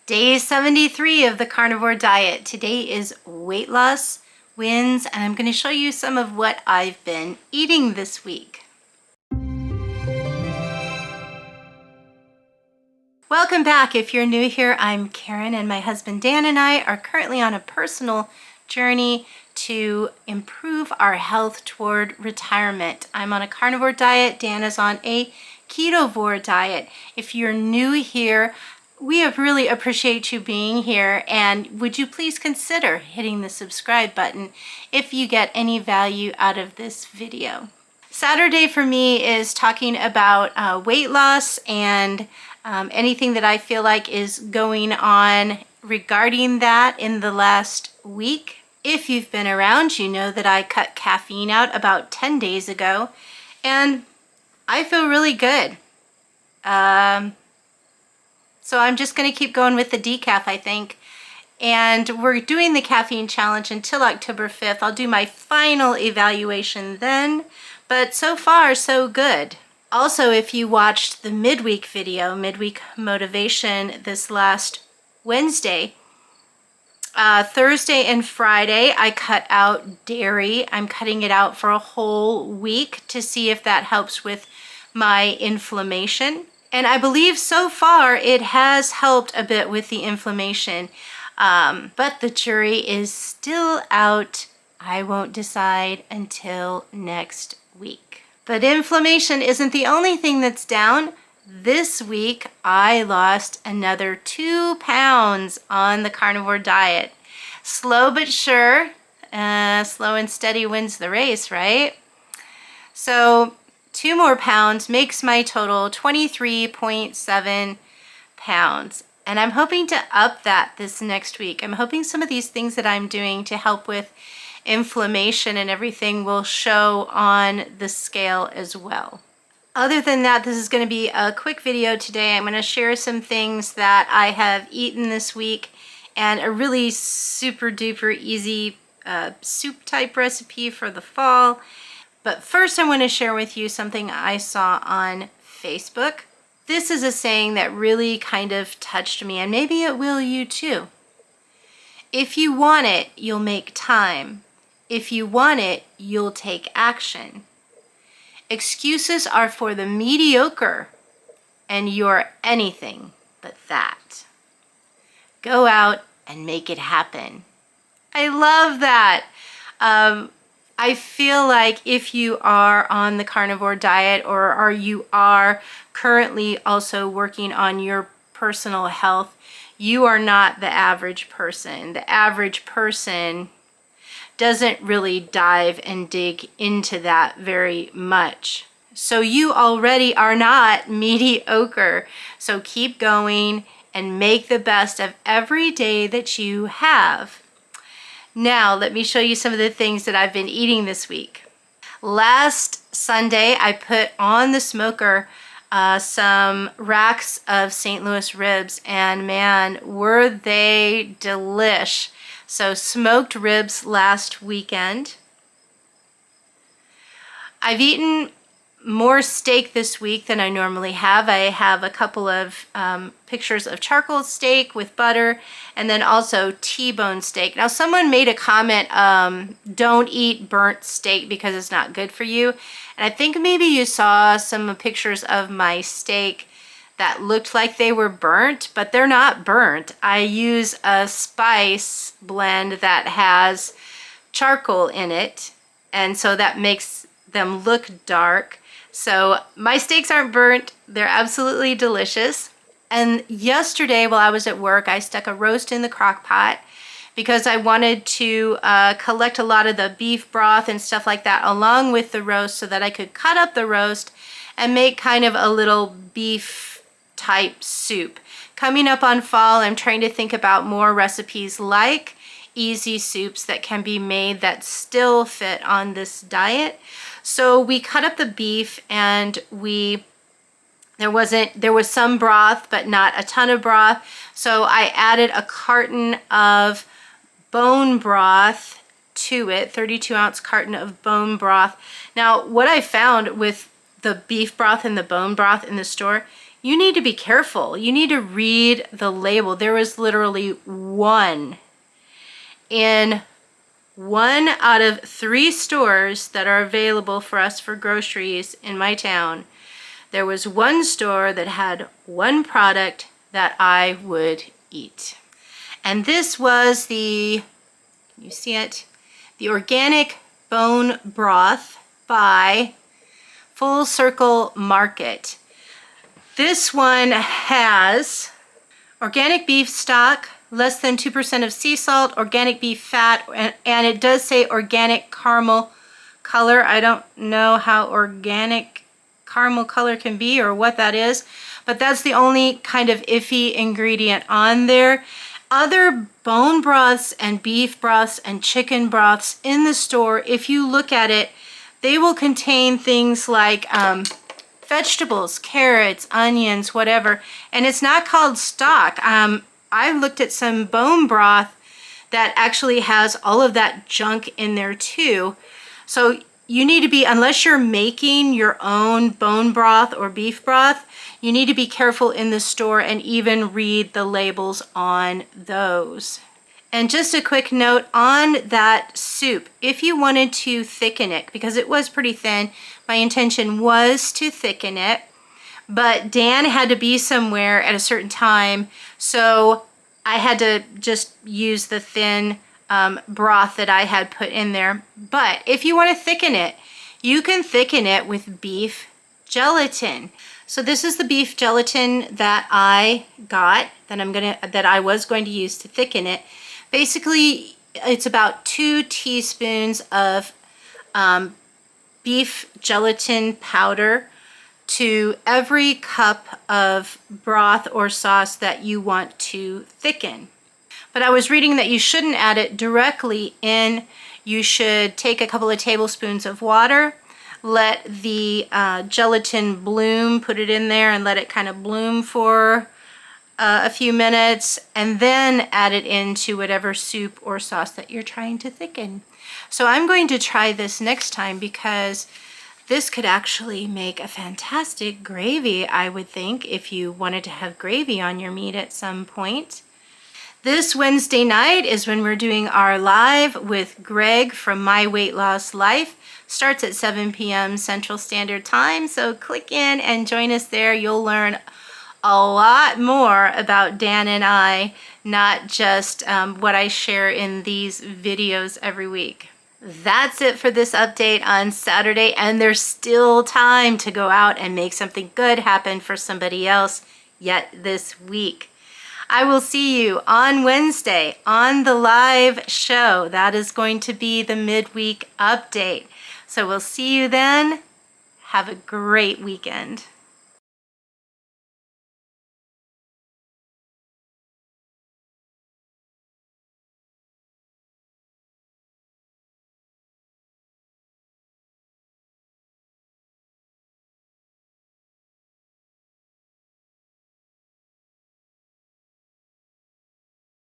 Day 73 of the Carnivore Diet. Today is weight loss wins, and I'm going to show you some of what I've been eating this week. Welcome back. If you're new here, I'm Karyn, and my husband Dan and I are currently on a personal journey to improve our health toward retirement. I'm on a carnivore diet. Dan is on a ketovore diet. If you're new here, we really appreciate you being here, and would you please consider hitting the subscribe button if you get any value out of this video. Saturday for me is talking about weight loss and anything that I feel like is going on regarding that in the last week. If you've been around, you know that I cut caffeine out about 10 days ago, and I feel really good. So I'm just going to keep going with the decaf, I think. And we're doing the caffeine challenge until October 5th. I'll do my final evaluation then, but so far, so good. Also, if you watched the midweek video, midweek motivation this last Wednesday, Thursday and Friday, I cut out dairy. I'm cutting it out for a whole week to see if that helps with my inflammation. And I believe so far it has helped a bit with the inflammation, but the jury is still out. I won't decide until next week. But inflammation isn't the only thing that's down. This week I lost another 2 pounds on the carnivore diet. Slow but sure. Slow and steady wins the race, right? So 2 more pounds makes my total 23.7 pounds. And I'm hoping to up that this next week. I'm hoping some of these things that I'm doing to help with inflammation and everything will show on the scale as well. Other than that, this is going to be a quick video today. I'm going to share some things that I have eaten this week and a really super duper easy soup type recipe for the fall. But first I want to share with you something I saw on Facebook. This is a saying that really kind of touched me, and maybe it will you too. If you want it, you'll make time. If you want it, you'll take action. Excuses are for the mediocre, and you're anything but that. Go out and make it happen. I love that. I feel like if you are on the carnivore diet or you are currently also working on your personal health, you are not the average person. The average person doesn't really dive and dig into that very much. So you already are not mediocre. So keep going and make the best of every day that you have. Now, let me show you some of the things that I've been eating this week. Last Sunday, I put on the smoker some racks of St. Louis ribs, and man, were they delish. So smoked ribs last weekend. I've eaten more steak this week than I normally have. I have a couple of pictures of charcoal steak with butter, and then also T-bone steak. Now, someone made a comment, don't eat burnt steak because it's not good for you. And I think maybe you saw some pictures of my steak that looked like they were burnt, but they're not burnt. I use a spice blend that has charcoal in it, and so that makes them look dark. So my steaks aren't burnt. They're absolutely delicious. And yesterday while I was at work, I stuck a roast in the crock pot because I wanted to collect a lot of the beef broth and stuff like that along with the roast so that I could cut up the roast and make kind of a little beef type soup. Coming up on fall, I'm trying to think about more recipes like easy soups that can be made that still fit on this diet. So we cut up the beef, and there was some broth, but not a ton of broth. So I added a carton of bone broth to it, 32-ounce carton of bone broth. Now, what I found with the beef broth and the bone broth in the store, you need to be careful. You need to read the label. There was literally one in 1 out of 3 stores that are available for us for groceries in my town. There was one store that had one product that I would eat. And this was the, can you see it? The organic bone broth by Full Circle Market. This one has organic beef stock, less than 2% of sea salt, organic beef fat, and it does say organic caramel color. I don't know how organic caramel color can be or what that is, but that's the only kind of iffy ingredient on there. Other bone broths and beef broths and chicken broths in the store, if you look at it, they will contain things like vegetables, carrots, onions, whatever, and it's not called stock. I looked at some bone broth that actually has all of that junk in there too. So you need to be, unless you're making your own bone broth or beef broth, you need to be careful in the store and even read the labels on those. And just a quick note on that soup, if you wanted to thicken it, because it was pretty thin, my intention was to thicken it, but Dan had to be somewhere at a certain time, so I had to just use the thin broth that I had put in there. But if you want to thicken it, you can thicken it with beef gelatin. So this is the beef gelatin that I got, that I was going to use to thicken it. Basically, it's about 2 teaspoons of beef gelatin powder to every cup of broth or sauce that you want to thicken. But I was reading that you shouldn't add it directly in. You should take a couple of tablespoons of water, let the gelatin bloom, put it in there and let it kind of bloom for a few minutes, and then add it into whatever soup or sauce that you're trying to thicken. So I'm going to try this next time because this could actually make a fantastic gravy, I would think, if you wanted to have gravy on your meat at some point. This Wednesday night is when we're doing our live with Greg from My Weight Loss Life. Starts at 7 p.m. Central Standard Time, so click in and join us there. You'll learn a lot more about Dan and I, not just what I share in these videos every week. That's it for this update on Saturday, and there's still time to go out and make something good happen for somebody else yet this week. I will see you on Wednesday on the live show. That is going to be the midweek update. So we'll see you then. Have a great weekend.